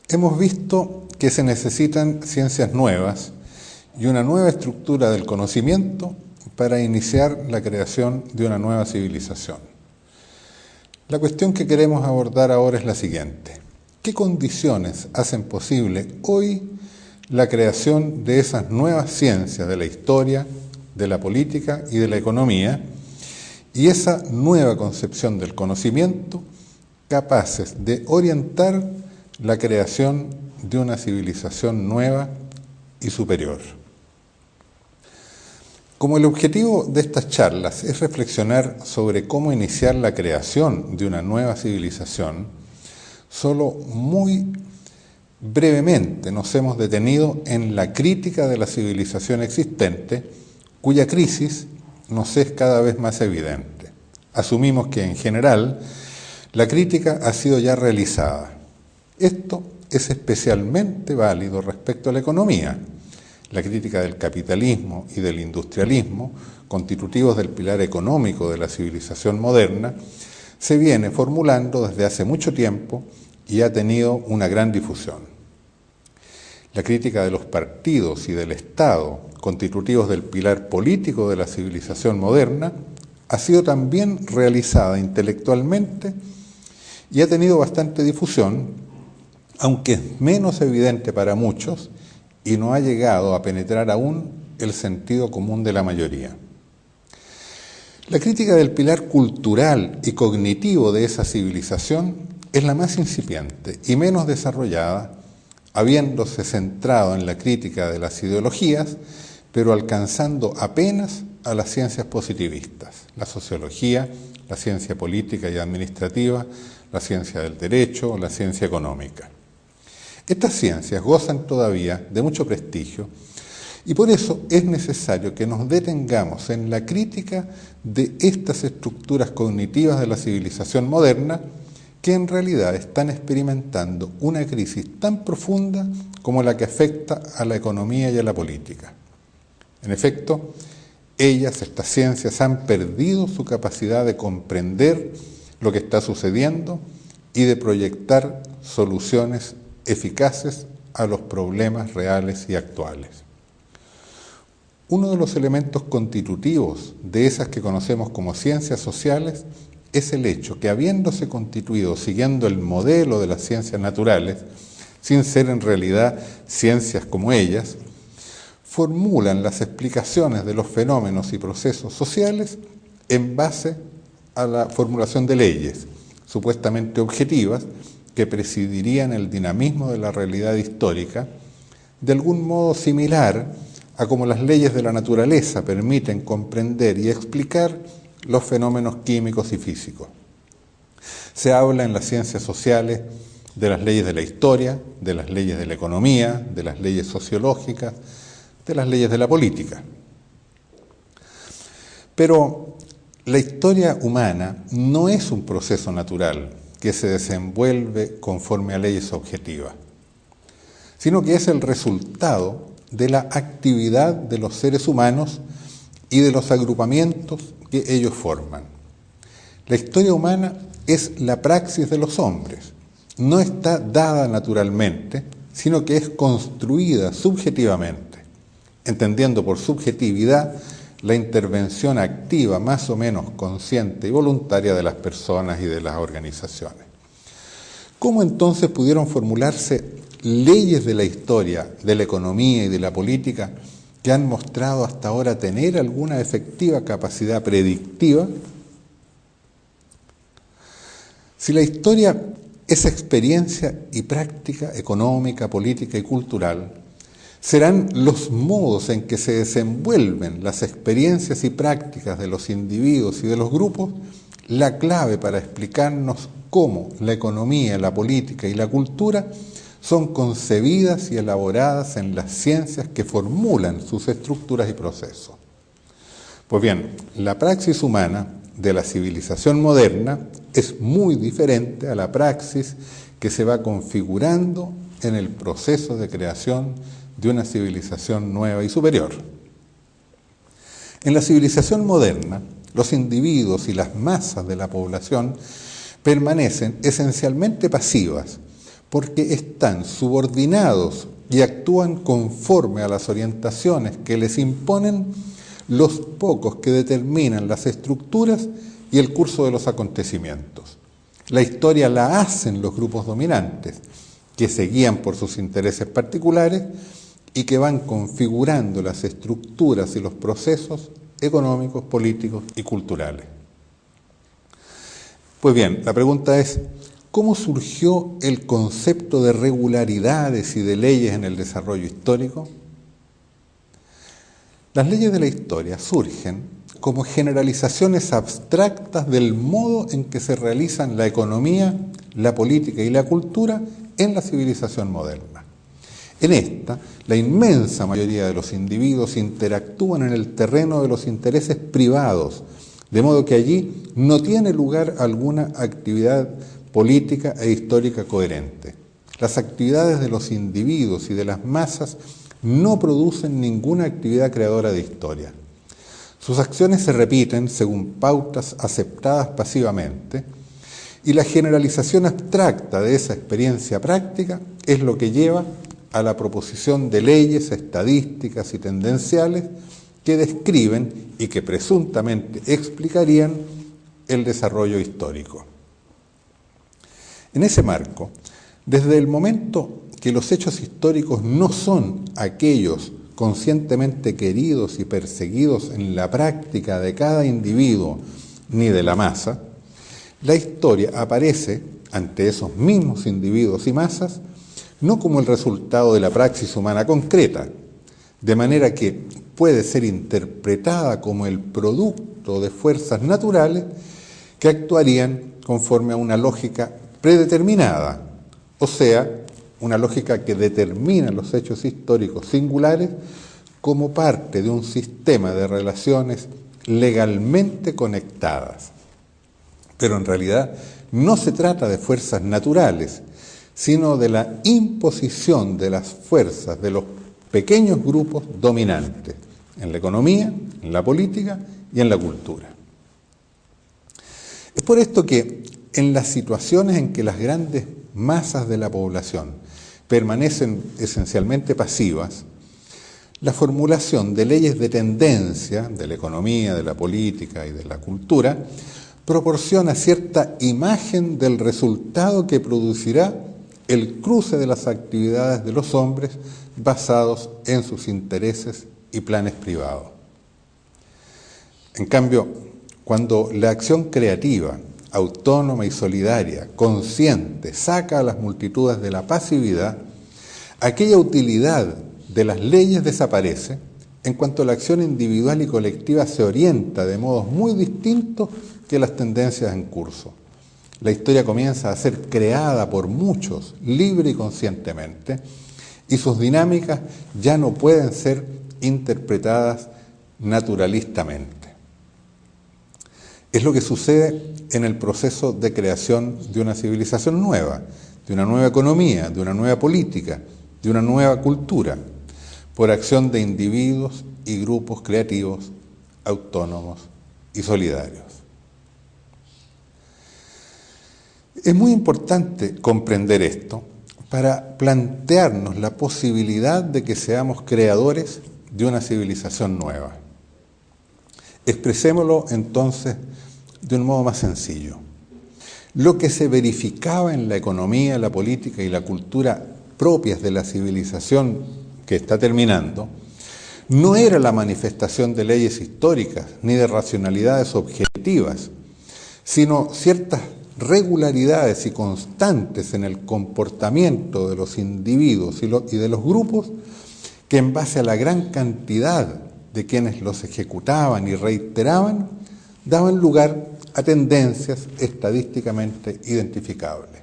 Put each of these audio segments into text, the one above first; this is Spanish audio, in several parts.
Hemos visto que se necesitan ciencias nuevas y una nueva estructura del conocimiento para iniciar la creación de una nueva civilización. La cuestión que queremos abordar ahora es la siguiente: ¿qué condiciones hacen posible hoy la creación de esas nuevas ciencias de la historia, de la política y de la economía, y esa nueva concepción del conocimiento capaces de orientar la creación de una civilización nueva y superior? Como el objetivo de estas charlas es reflexionar sobre cómo iniciar la creación de una nueva civilización, solo muy brevemente nos hemos detenido en la crítica de la civilización existente, cuya crisis nos es cada vez más evidente. Asumimos que en general la crítica ha sido ya realizada. Esto es especialmente válido respecto a la economía. La crítica del capitalismo y del industrialismo, constitutivos del pilar económico de la civilización moderna, se viene formulando desde hace mucho tiempo y ha tenido una gran difusión. La crítica de los partidos y del Estado, constitutivos del pilar político de la civilización moderna, ha sido también realizada intelectualmente y ha tenido bastante difusión, aunque es menos evidente para muchos y no ha llegado a penetrar aún el sentido común de la mayoría. La crítica del pilar cultural y cognitivo de esa civilización es la más incipiente y menos desarrollada, habiéndose centrado en la crítica de las ideologías, pero alcanzando apenas a las ciencias positivistas: la sociología, la ciencia política y administrativa, la ciencia del derecho, la ciencia económica. Estas ciencias gozan todavía de mucho prestigio y por eso es necesario que nos detengamos en la crítica de estas estructuras cognitivas de la civilización moderna, que en realidad están experimentando una crisis tan profunda como la que afecta a la economía y a la política. En efecto, estas ciencias han perdido su capacidad de comprender lo que está sucediendo y de proyectar soluciones eficaces a los problemas reales y actuales. Uno de los elementos constitutivos de esas que conocemos como ciencias sociales es el hecho que, habiéndose constituido siguiendo el modelo de las ciencias naturales, sin ser en realidad ciencias como ellas, formulan las explicaciones de los fenómenos y procesos sociales en base a la formulación de leyes supuestamente objetivas que presidirían el dinamismo de la realidad histórica, de algún modo similar a como las leyes de la naturaleza permiten comprender y explicar los fenómenos químicos y físicos. Se habla en las ciencias sociales de las leyes de la historia, de las leyes de la economía, de las leyes sociológicas, de las leyes de la política. Pero la historia humana no es un proceso natural que se desenvuelve conforme a leyes objetivas, sino que es el resultado de la actividad de los seres humanos y de los agrupamientos que ellos forman. La historia humana es la praxis de los hombres, no está dada naturalmente, sino que es construida subjetivamente, entendiendo por subjetividad la intervención activa, más o menos consciente y voluntaria de las personas y de las organizaciones. ¿Cómo entonces pudieron formularse leyes de la historia, de la economía y de la política que han mostrado hasta ahora tener alguna efectiva capacidad predictiva? Si la historia es experiencia y práctica económica, política y cultural, serán los modos en que se desenvuelven las experiencias y prácticas de los individuos y de los grupos la clave para explicarnos cómo la economía, la política y la cultura son concebidas y elaboradas en las ciencias que formulan sus estructuras y procesos. Pues bien, la praxis humana de la civilización moderna es muy diferente a la praxis que se va configurando en el proceso de creación de una civilización nueva y superior. En la civilización moderna, los individuos y las masas de la población permanecen esencialmente pasivas, porque están subordinados y actúan conforme a las orientaciones que les imponen los pocos que determinan las estructuras y el curso de los acontecimientos. La historia la hacen los grupos dominantes, que se guían por sus intereses particulares y que van configurando las estructuras y los procesos económicos, políticos y culturales. Pues bien, la pregunta es, ¿cómo surgió el concepto de regularidades y de leyes en el desarrollo histórico? Las leyes de la historia surgen como generalizaciones abstractas del modo en que se realizan la economía, la política y la cultura en la civilización moderna. En esta, la inmensa mayoría de los individuos interactúan en el terreno de los intereses privados, de modo que allí no tiene lugar alguna actividad política e histórica coherente. Las actividades de los individuos y de las masas no producen ninguna actividad creadora de historia. Sus acciones se repiten según pautas aceptadas pasivamente, y la generalización abstracta de esa experiencia práctica es lo que lleva a la proposición de leyes estadísticas y tendenciales que describen y que presuntamente explicarían el desarrollo histórico. En ese marco, desde el momento que los hechos históricos no son aquellos conscientemente queridos y perseguidos en la práctica de cada individuo ni de la masa, la historia aparece ante esos mismos individuos y masas no como el resultado de la praxis humana concreta, de manera que puede ser interpretada como el producto de fuerzas naturales que actuarían conforme a una lógica predeterminada, o sea, una lógica que determina los hechos históricos singulares como parte de un sistema de relaciones legalmente conectadas. Pero en realidad no se trata de fuerzas naturales, sino de la imposición de las fuerzas de los pequeños grupos dominantes en la economía, en la política y en la cultura. Es por esto que en las situaciones en que las grandes masas de la población permanecen esencialmente pasivas, la formulación de leyes de tendencia de la economía, de la política y de la cultura proporciona cierta imagen del resultado que producirá el cruce de las actividades de los hombres basados en sus intereses y planes privados. En cambio, cuando la acción creativa, autónoma y solidaria, consciente, saca a las multitudes de la pasividad, aquella utilidad de las leyes desaparece en cuanto la acción individual y colectiva se orienta de modos muy distintos que las tendencias en curso. La historia comienza a ser creada por muchos, libre y conscientemente, y sus dinámicas ya no pueden ser interpretadas naturalistamente. Es lo que sucede en el proceso de creación de una civilización nueva, de una nueva economía, de una nueva política, de una nueva cultura, por acción de individuos y grupos creativos, autónomos y solidarios. Es muy importante comprender esto para plantearnos la posibilidad de que seamos creadores de una civilización nueva. Expresémoslo entonces de un modo más sencillo. Lo que se verificaba en la economía, la política y la cultura propias de la civilización que está terminando, no era la manifestación de leyes históricas ni de racionalidades objetivas, sino ciertas regularidades y constantes en el comportamiento de los individuos y de los grupos que en base a la gran cantidad de quienes los ejecutaban y reiteraban, daban lugar a tendencias estadísticamente identificables.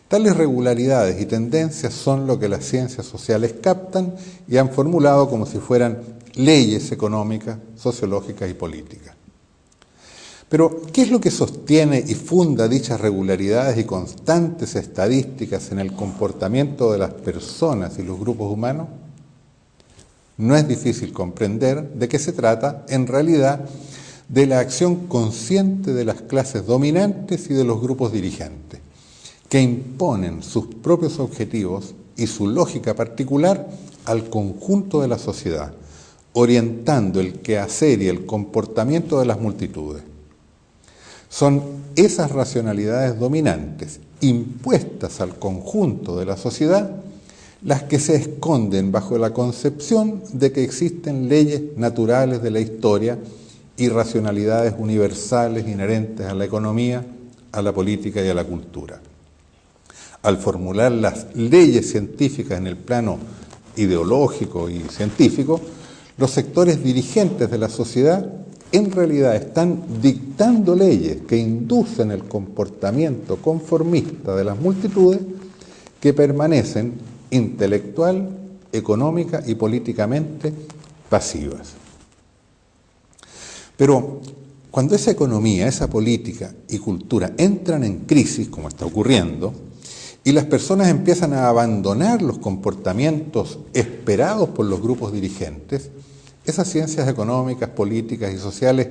Tales regularidades y tendencias son lo que las ciencias sociales captan y han formulado como si fueran leyes económicas, sociológicas y políticas. Pero, ¿qué es lo que sostiene y funda dichas regularidades y constantes estadísticas en el comportamiento de las personas y los grupos humanos? No es difícil comprender de qué se trata, en realidad, de la acción consciente de las clases dominantes y de los grupos dirigentes, que que imponen sus propios objetivos y su lógica particular al conjunto de la sociedad, orientando el quehacer y el comportamiento de las multitudes. Son esas racionalidades dominantes, impuestas al conjunto de la sociedad, las que se esconden bajo la concepción de que existen leyes naturales de la historia y racionalidades universales inherentes a la economía, a la política y a la cultura. Al formular las leyes científicas en el plano ideológico y científico, los sectores dirigentes de la sociedad en realidad están dictando leyes que inducen el comportamiento conformista de las multitudes que permanecen intelectual, económica y políticamente pasivas. Pero cuando esa economía, esa política y cultura entran en crisis, como está ocurriendo, y las personas empiezan a abandonar los comportamientos esperados por los grupos dirigentes, esas ciencias económicas, políticas y sociales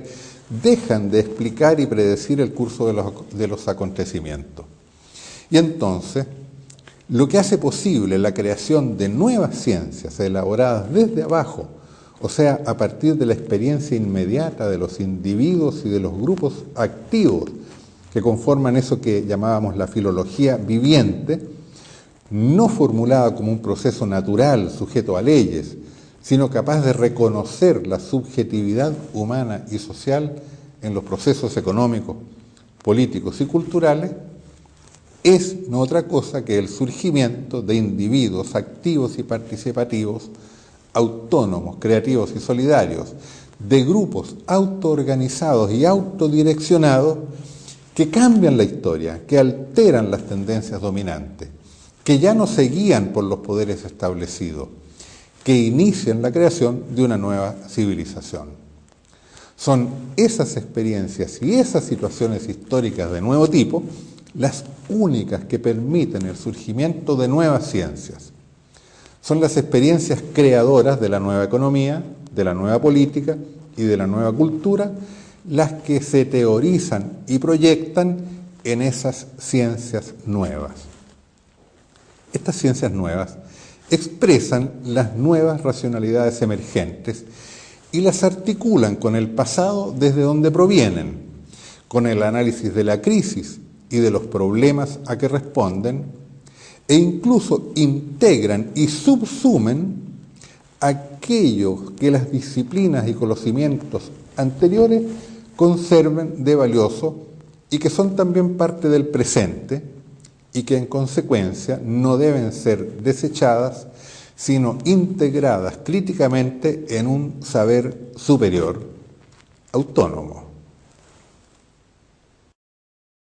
dejan de explicar y predecir el curso de los acontecimientos. Y entonces, lo que hace posible la creación de nuevas ciencias elaboradas desde abajo, o sea, a partir de la experiencia inmediata de los individuos y de los grupos activos que conforman eso que llamábamos la filología viviente, no formulada como un proceso natural sujeto a leyes, sino capaz de reconocer la subjetividad humana y social en los procesos económicos, políticos y culturales, es no otra cosa que el surgimiento de individuos activos y participativos, autónomos, creativos y solidarios, de grupos autoorganizados y autodireccionados que cambian la historia, que alteran las tendencias dominantes, que ya no se guían por los poderes establecidos, que inician la creación de una nueva civilización. Son esas experiencias y esas situaciones históricas de nuevo tipo las únicas que permiten el surgimiento de nuevas ciencias. Son las experiencias creadoras de la nueva economía, de la nueva política y de la nueva cultura las que se teorizan y proyectan en esas ciencias nuevas. Estas ciencias nuevas expresan las nuevas racionalidades emergentes y las articulan con el pasado desde donde provienen, con el análisis de la crisis y de los problemas a que responden, e incluso integran y subsumen aquello que las disciplinas y conocimientos anteriores conserven de valioso y que son también parte del presente y que en consecuencia no deben ser desechadas, sino integradas críticamente en un saber superior, autónomo.